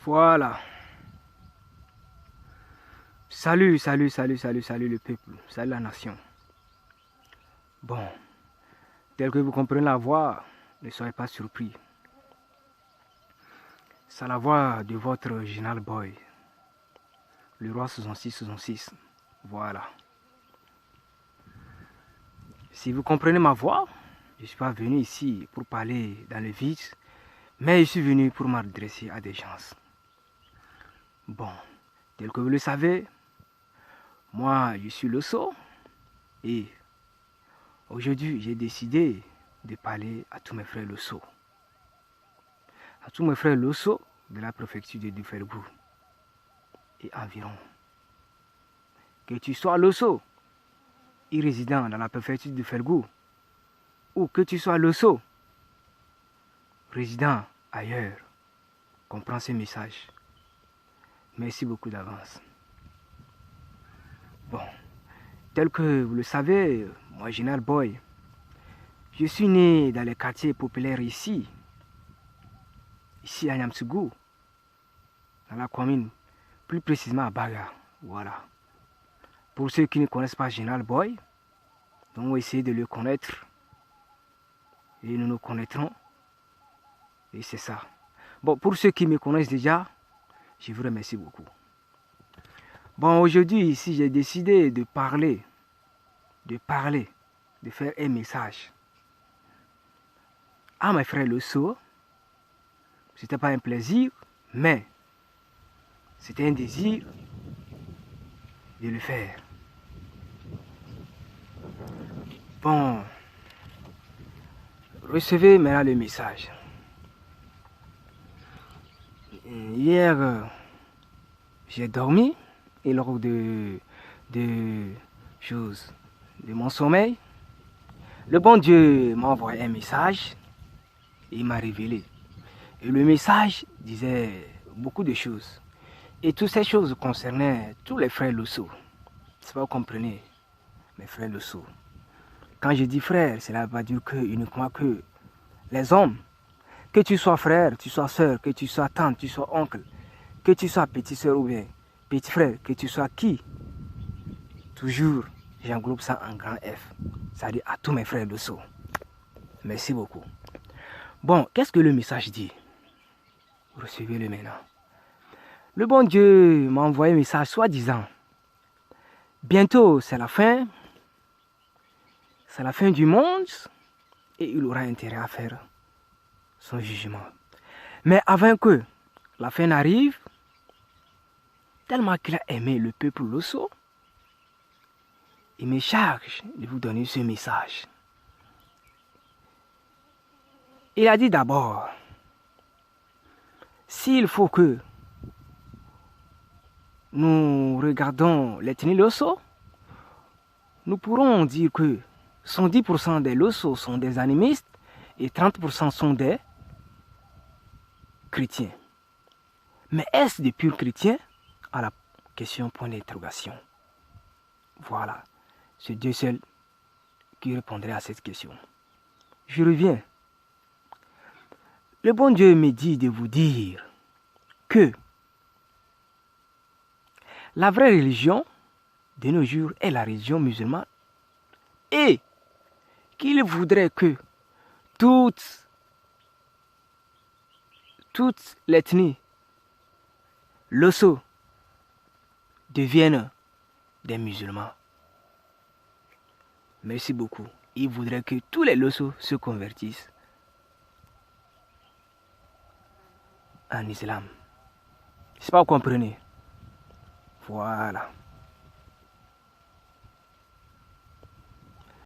Voilà. Salut le peuple. Salut la nation. Bon, tel que vous comprenez la voix, ne soyez pas surpris. C'est la voix de votre original boy. Le roi 66. Voilà. Si vous comprenez ma voix, je ne suis pas venu ici pour parler dans le vide, mais je suis venu pour m'adresser à des gens. Bon, tel que vous le savez, moi je suis Loso et aujourd'hui j'ai décidé de parler à tous mes frères Loso. À tous mes frères Loso de la préfecture de Dufergou et environ. Que tu sois Loso, résident dans la préfecture de Fergou, ou que tu sois Loso, résident ailleurs, comprends ce message. Merci beaucoup d'avance. Bon, tel que vous le savez, moi, Général Boy, je suis né dans les quartiers populaires ici à Niamsougou, dans la commune, plus précisément à Baga. Voilà. Pour ceux qui ne connaissent pas Général Boy, donc on va essayer de le connaître. Et nous nous connaîtrons. Et c'est ça. Bon, pour ceux qui me connaissent déjà, je vous remercie beaucoup. Bon, aujourd'hui, ici, j'ai décidé de parler, de faire un message à mes frères Loso. C'était pas un plaisir, mais c'était un désir de le faire. Bon, recevez maintenant le message. Hier, j'ai dormi et lors de mon sommeil, le bon Dieu m'a envoyé un message et il m'a révélé. Et le message disait beaucoup de choses. Et toutes ces choses concernaient tous les frères Loso. C'est pas vous comprenez, mes frères Loso. Quand je dis frère, cela ne veut pas dire que uniquement que les hommes. Que tu sois frère, tu sois soeur, que tu sois tante, tu sois oncle, que tu sois petit soeur ou bien petit frère, que tu sois qui, toujours j'englobe ça en grand F. C'est-à-dire à tous mes frères Loso. Merci beaucoup. Bon, qu'est-ce que le message dit? Recevez-le maintenant. Le bon Dieu m'a envoyé un message soi-disant. Bientôt, c'est la fin. C'est la fin du monde. Et il aura intérêt à faire son jugement. Mais avant que la fin n'arrive, tellement qu'il a aimé le peuple Loso, il me charge de vous donner ce message. Il a dit d'abord, s'il faut que nous regardons l'ethnie Loso, nous pourrons dire que 110% des Loso sont des animistes et 30% sont des chrétiens. Mais est-ce des purs chrétiens? À la question point d'interrogation. Voilà, c'est Dieu seul qui répondrait à cette question. Je reviens. Le bon Dieu me dit de vous dire que la vraie religion de nos jours est la religion musulmane et qu'il voudrait que toute l'ethnie Loso deviennent des musulmans. Merci beaucoup. Il voudrait que tous les Loso se convertissent en islam. Je sais pas, vous comprenez. Voilà.